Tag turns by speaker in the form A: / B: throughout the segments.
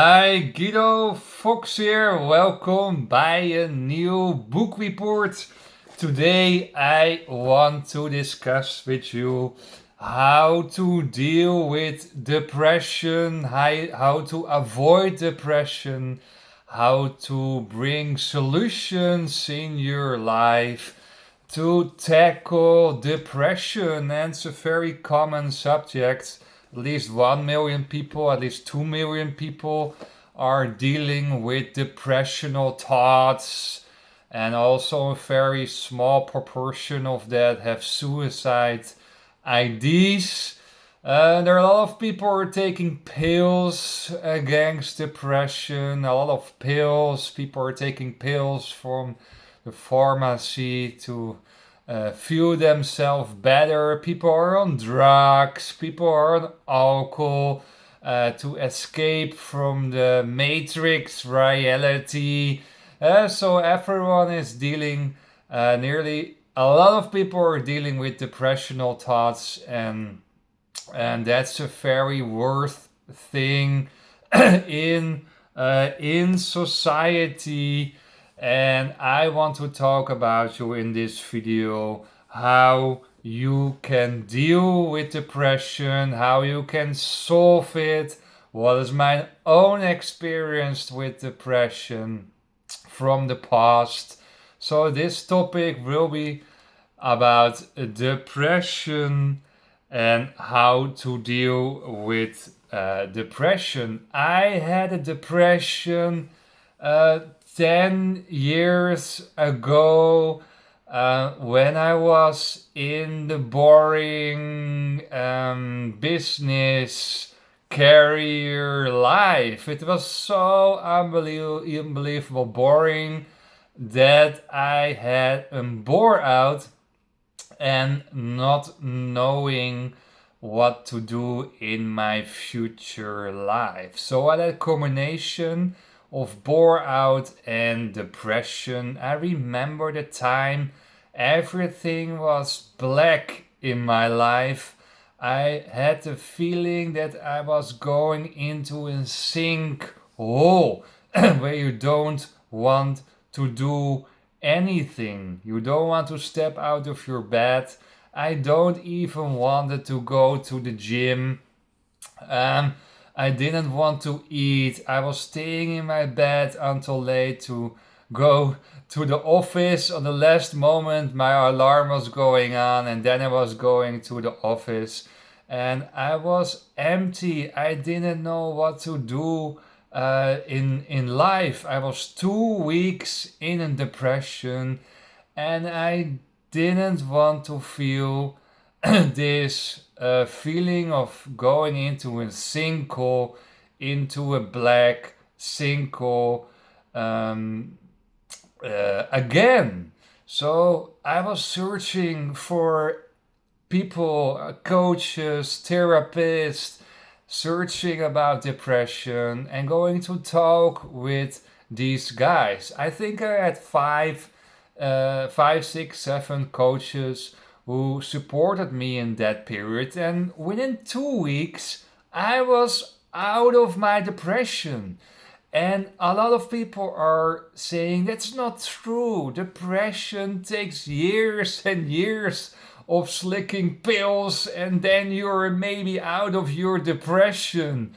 A: Hi, Guido Fox here. Welcome by a new book report. Today, I want to discuss with you how to deal with depression, how to avoid depression, how to bring solutions in your life to tackle depression. And it's a very common subject. At least 1 million people, at least 2 million people are dealing with depressional thoughts, and also a very small proportion of that have suicide ideas. There are a lot of people who are taking pills against depression, a lot of pills. People are taking pills from the pharmacy to feel themselves better. People are on drugs, people are on alcohol to escape from the matrix reality. So everyone is dealing, nearly a lot of people are dealing with depressional thoughts, and that's a very worth thing in society. And I want to talk about you in this video how you can deal with depression, how you can solve it, what is my own experience with depression from the past. So this topic will be about depression and how to deal with depression. I had a depression uh, 10 years ago when I was in the boring business career life. It was so unbelievable boring that I had a bore out and not knowing what to do in my future life. So, at a combination of bore out and depression, I remember the time everything was black in my life. I had the feeling that I was going into a sinkhole where you don't want to do anything. You don't want to step out of your bed. I don't even wanted to go to the gym. Um, I didn't want to eat. I was staying in my bed until late to go to the office. On the last moment, my alarm was going on, and then I was going to the office, and I was empty. I didn't know what to do in life. I was 2 weeks in a depression, and I didn't want to feel this feeling of going into a sinkhole, into a black sinkhole um, again. So I was searching for people, coaches, therapists, searching about depression and going to talk with these guys. I think I had five, six, seven coaches who supported me in that period, and within 2 weeks, I was out of my depression. And a lot of people are saying that's not true. Depression takes years and years of slicking pills, and then you're maybe out of your depression.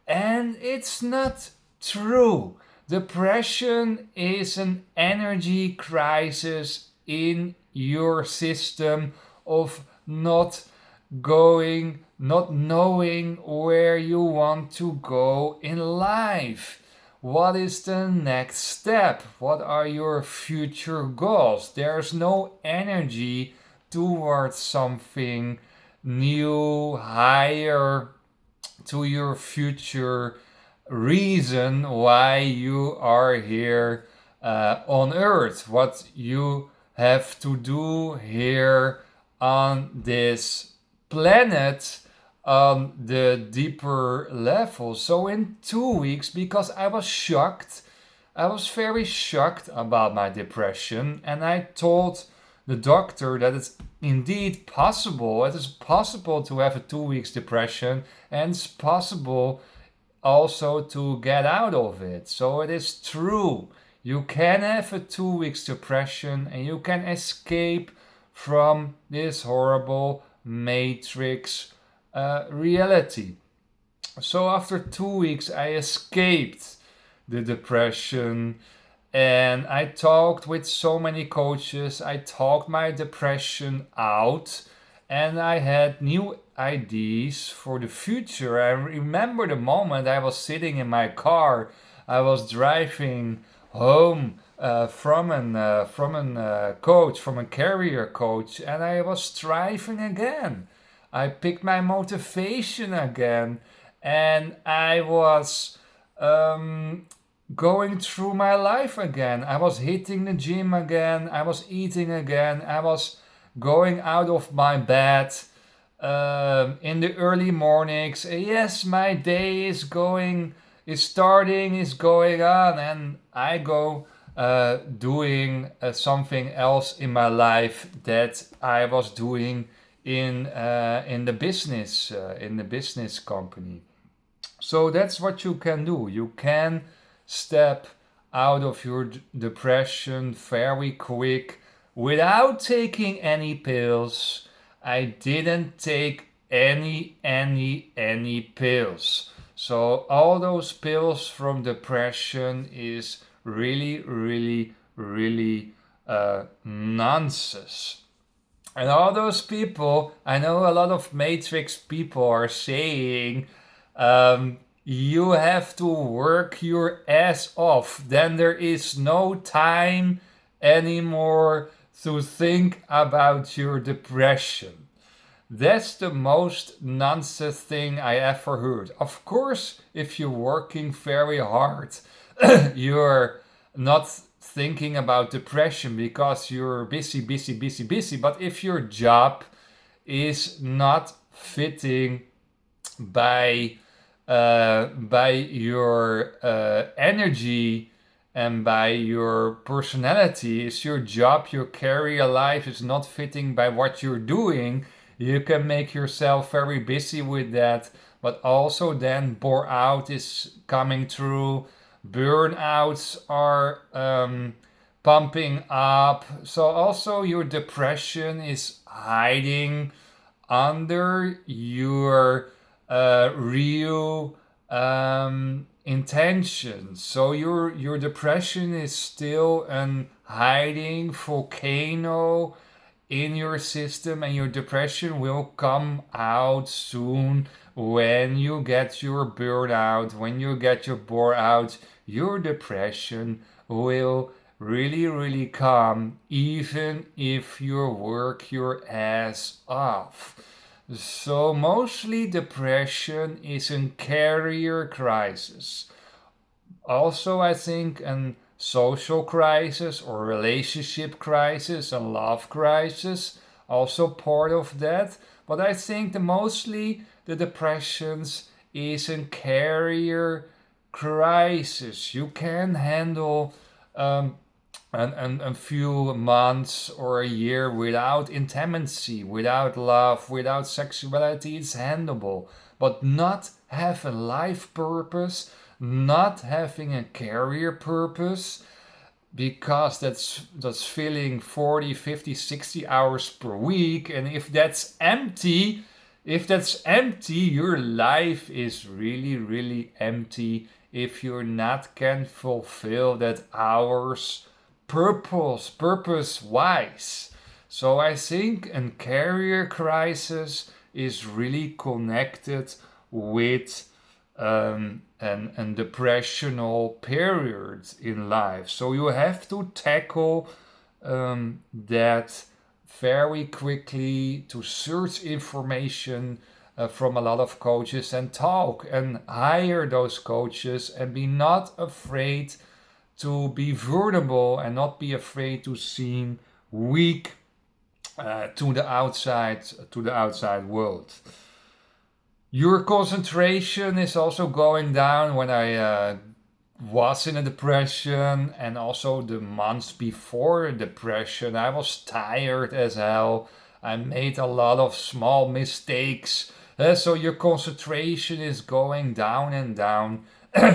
A: And it's not true. Depression is an energy crisis in your system of not knowing where you want to go in life. What is the next step? What are your future goals? There's no energy towards something new, higher, to your future reason why you are here on earth, what you have to do here on this planet on the deeper level. So, in 2 weeks, because I was shocked, I was very shocked about my depression, and I told the doctor that it's indeed possible. It is possible to have a 2 weeks depression, and it's possible also to get out of it. So it is true. You can have a 2 weeks depression and you can escape from this horrible matrix reality. So after 2 weeks, I escaped the depression and I talked with so many coaches. I talked my depression out and I had new ideas for the future. I remember the moment I was sitting in my car, I was driving home from a coach, from a career coach, and I was striving again. I picked my motivation again, and I was um, going through my life again. I was hitting the gym again. I was eating again. I was going out of my bed in the early mornings. Yes, my day is starting, is going on, and I go doing something else in my life that I was doing in the business company. So that's what you can do. You can step out of your depression very quick without taking any pills. I didn't take any pills. So all those pills from depression is really nonsense. And all those people, I know a lot of Matrix people are saying, you have to work your ass off. Then there is no time anymore to think about your depression. That's the most nonsense thing I ever heard. Of course, if you're working very hard, you're not thinking about depression because you're busy. But if your job is not fitting by by your energy and by your personality, is your job, your career life is not fitting by what you're doing, you can make yourself very busy with that, but also then bore out is coming through. Burnouts are pumping up. So also your depression is hiding under your real intentions. So your depression is still an hiding volcano in your system, and your depression will come out soon when you get your burnout, when you get your bore out. Your depression will really come, even if you work your ass off. So mostly depression is a career crisis. Also, I think an social crisis or relationship crisis and love crisis also part of that. But I think mostly the depressions is a career crisis. You can handle um, a few months or a year without intimacy, without love, without sexuality. It's handleable. But not have a life purpose, not having a career purpose, because that's filling 40, 50, 60 hours per week, and if that's empty, your life is really empty if you're not can fulfill that hours purpose wise. So I think a career crisis is really connected with an depressional period in life. So you have to tackle that very quickly, to search information from a lot of coaches and talk and hire those coaches, and be not afraid to be vulnerable and not be afraid to seem weak to the outside world. Your concentration is also going down. When I was in a depression, and also the months before depression, I was tired as hell. I made a lot of small mistakes So your concentration is going down and down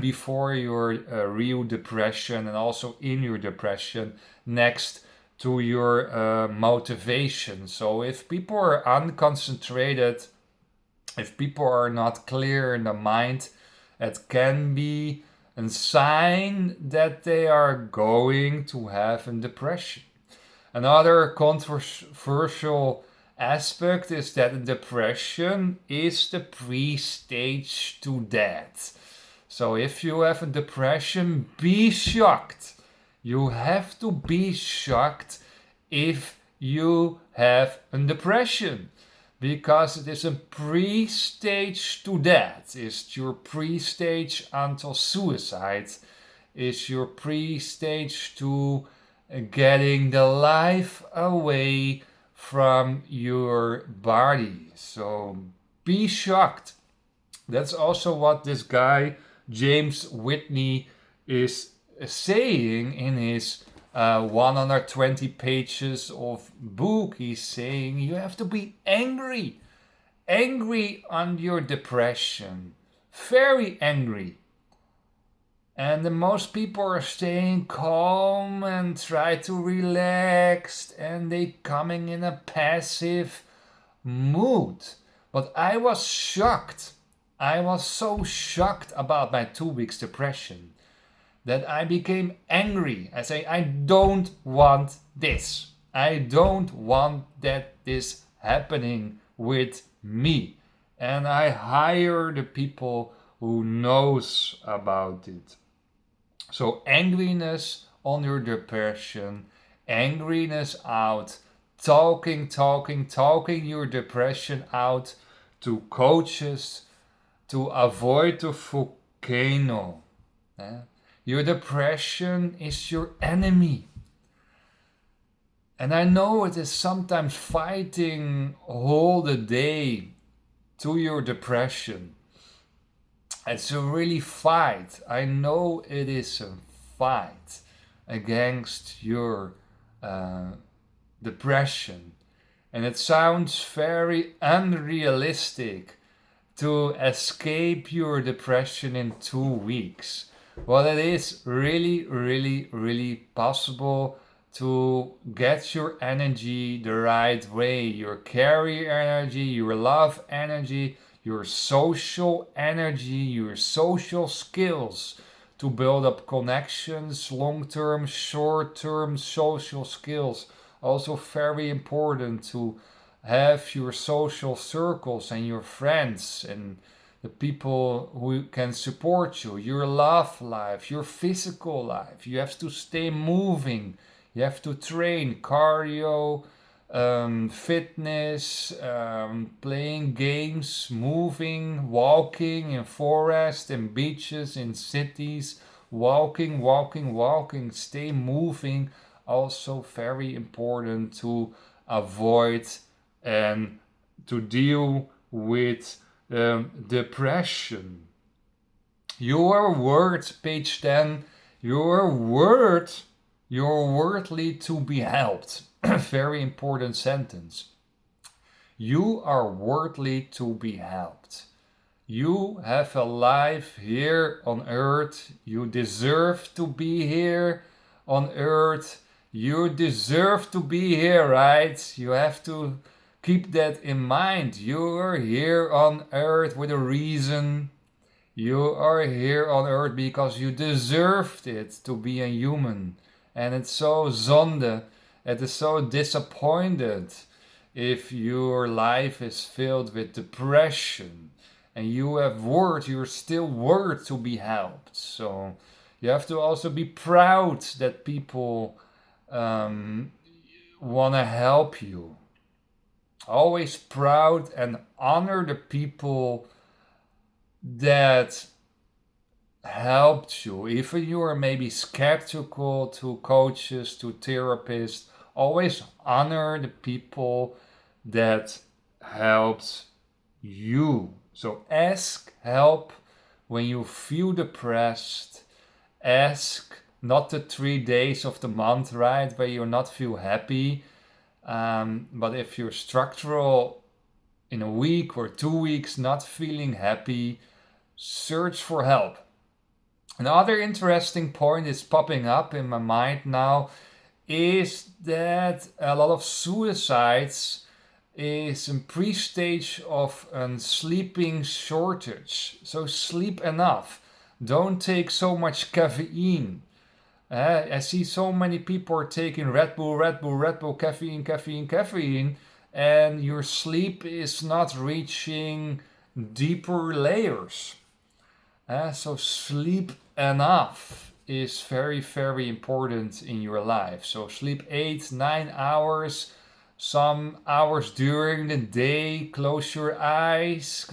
A: before your real depression, and also in your depression, next to your motivation. So if people are unconcentrated, if people are not clear in the mind, it can be a sign that they are going to have a depression. Another controversial aspect is that depression is the pre-stage to death. So if you have a depression, be shocked. You have to be shocked if you have a depression, because it is a pre-stage to death. It's your pre-stage until suicide. It's your pre-stage to getting the life away from your body. So be shocked. That's also what this guy, James Whitney, is saying in his 120 pages of book. He's saying you have to be angry on your depression, very angry. And the most people are staying calm and try to relax, and they coming in a passive mood. But I was shocked. I was so shocked about my 2 weeks depression that I became angry. I say, I don't want this. I don't want that this happening with me. And I hire the people who knows about it. So angriness on your depression, angriness out, talking your depression out to coaches to avoid the volcano. Your depression is your enemy. And I know it is sometimes fighting all the day to your depression. It's a really fight. I know it is a fight against your depression. And it sounds very unrealistic to escape your depression in 2 weeks. Well, it is really possible to get your energy the right way, your career energy, your love energy, your social energy, your social skills to build up connections, long-term, short-term social skills. Also very important to have your social circles and your friends and the people who can support you, your love life, your physical life. You have to stay moving. You have to train cardio, fitness, playing games, moving, walking in forest and beaches, in cities, walking, stay moving. Also very important to avoid and to deal with depression. Your words, page 10, your worthy to be helped. Very important sentence. You are worthy to be helped. You have a life here on earth. You deserve to be here on earth. You deserve to be here, right? You have to keep that in mind. You are here on earth with a reason. You are here on earth because you deserved it to be a human. And it's so zonde. It is so disappointed if your life is filled with depression and you have worth, you're still worth to be helped. So you have to also be proud that people want to help you. Always proud and honor the people that helped you. Even you are maybe skeptical to coaches, to therapists, always honor the people that helped you. So ask help when you feel depressed. Ask not the 3 days of the month, right, where you not feel happy. But if your structural in a week or 2 weeks not feeling happy, search for help. Another interesting point is popping up in my mind now is that a lot of suicides is a pre-stage of a sleeping shortage. So sleep enough. Don't take so much caffeine. I see so many people are taking Red Bull, Red Bull, Red Bull, caffeine, caffeine, caffeine, and your sleep is not reaching deeper layers. So sleep enough is very, very important in your life. So sleep 8, 9 hours, some hours during the day. Close your eyes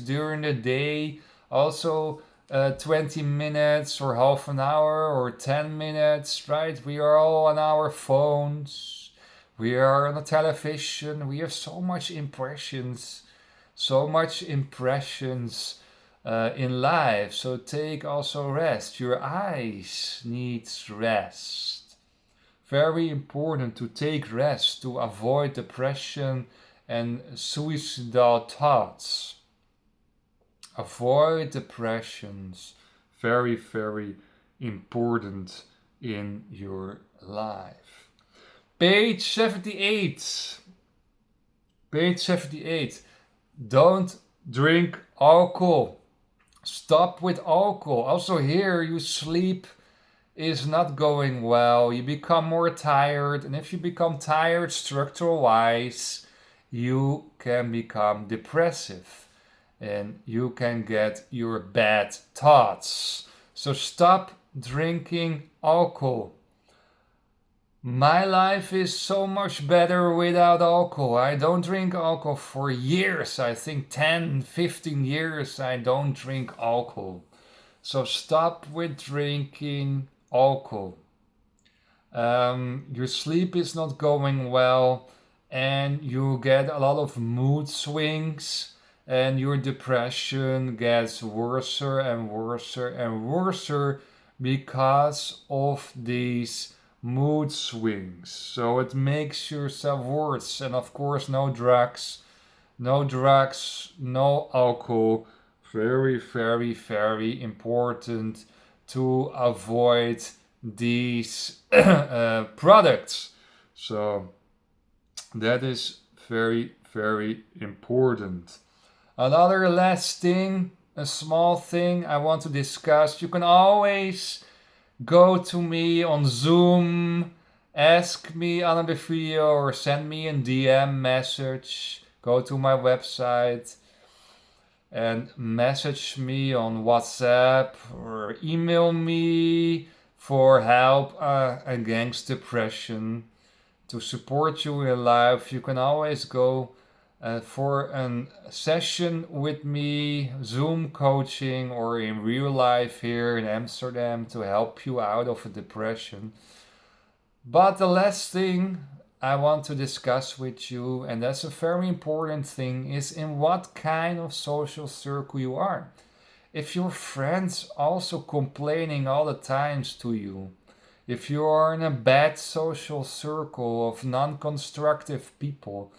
A: during the day. Also, 20 minutes or half an hour or 10 minutes, right? We are all on our phones. We are on the television. We have so much impressions. So much impressions in life. So take also rest. Your eyes needs rest. Very important to take rest to avoid depression and suicidal thoughts. Avoid depressions. Very, very important in your life. Page 78. Page 78. Don't drink alcohol. Stop with alcohol. Also, here you sleep is not going well. You become more tired, and if you become tired structural wise, you can become depressive and you can get your bad thoughts. So, stop drinking alcohol. My life is so much better without alcohol. I don't drink alcohol for years. I think 10, 15 years I don't drink alcohol. So stop with drinking alcohol. Your sleep is not going well and you get a lot of mood swings and your depression gets worse and worse and worse because of these mood swings. So it makes yourself worse. And of course, no drugs, no alcohol. Very, very, very important to avoid these products. So that is very, very important. Another last thing, a small thing I want to discuss. You can always go to me on Zoom, ask me under the video or send me a DM message. Go to my website and message me on WhatsApp or email me for help against depression. To support you in life, you can always go for a session with me, Zoom coaching, or in real life here in Amsterdam to help you out of a depression. But the last thing I want to discuss with you, and that's a very important thing, is in what kind of social circle you are. If your friends also complaining all the times to you, if you are in a bad social circle of non-constructive people,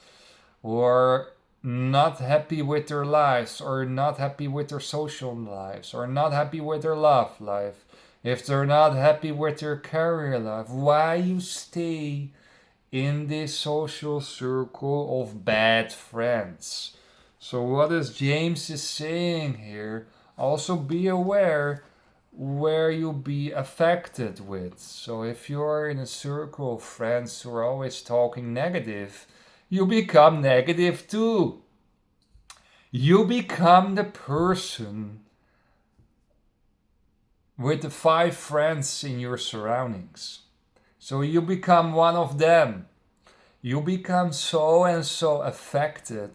A: or not happy with their lives, or not happy with their social lives, or not happy with their love life, if they're not happy with their career life, why you stay in this social circle of bad friends? So what is James is saying here? Also be aware where you'll be affected with. So if you're in a circle of friends who are always talking negative, you become negative too. You become the person with the 5 friends in your surroundings. So you become one of them. You become so and so affected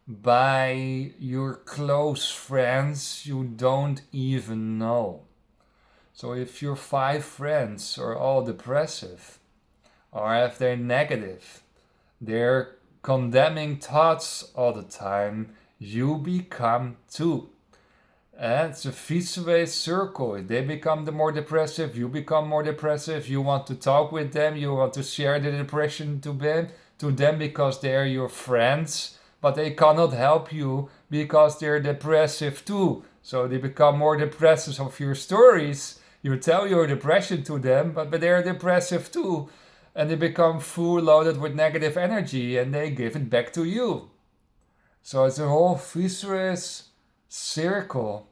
A: by your close friends you don't even know. So if your 5 friends are all depressive, or if they're negative, they're condemning thoughts all the time, you become too. And it's a vicious circle. They become the more depressive, you become more depressive, you want to talk with them, you want to share the depression to them because they are your friends, but they cannot help you because they're depressive too. So they become more depressive of your stories. You tell your depression to them, but they're depressive too. And they become full loaded with negative energy and they give it back to you. So it's a whole vicious circle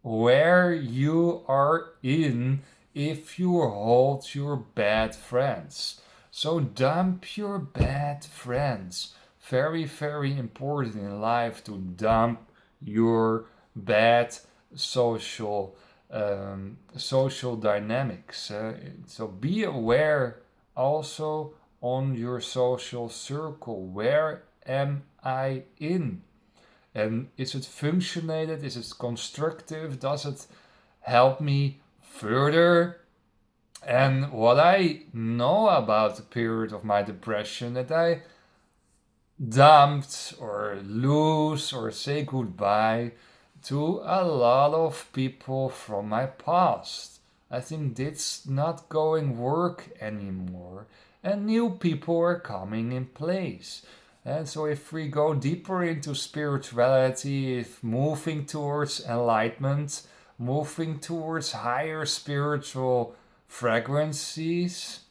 A: where you are in if you hold your bad friends. So dump your bad friends. Very, very important in life to dump your bad social social dynamics. So be aware also on your social circle. Where am I in? And is it functionated? Is it constructive? Does it help me further? And what I know about the period of my depression, that I dumped or lose or say goodbye to a lot of people from my past. I think it's not going work anymore, and new people are coming in place. And so, if we go deeper into spirituality, if moving towards enlightenment, moving towards higher spiritual frequencies,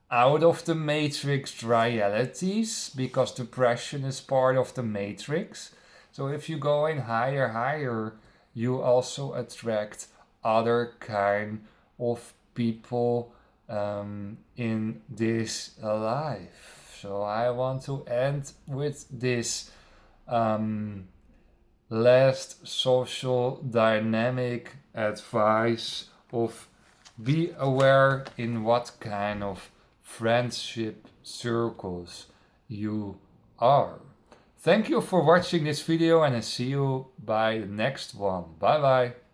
A: out of the matrix realities, because depression is part of the matrix. So if you go in higher, you also attract other kind of people in this life. So I want to end with this last social dynamic advice of be aware in what kind of friendship circles you are. Thank you for watching this video and I see you by the next one. Bye bye.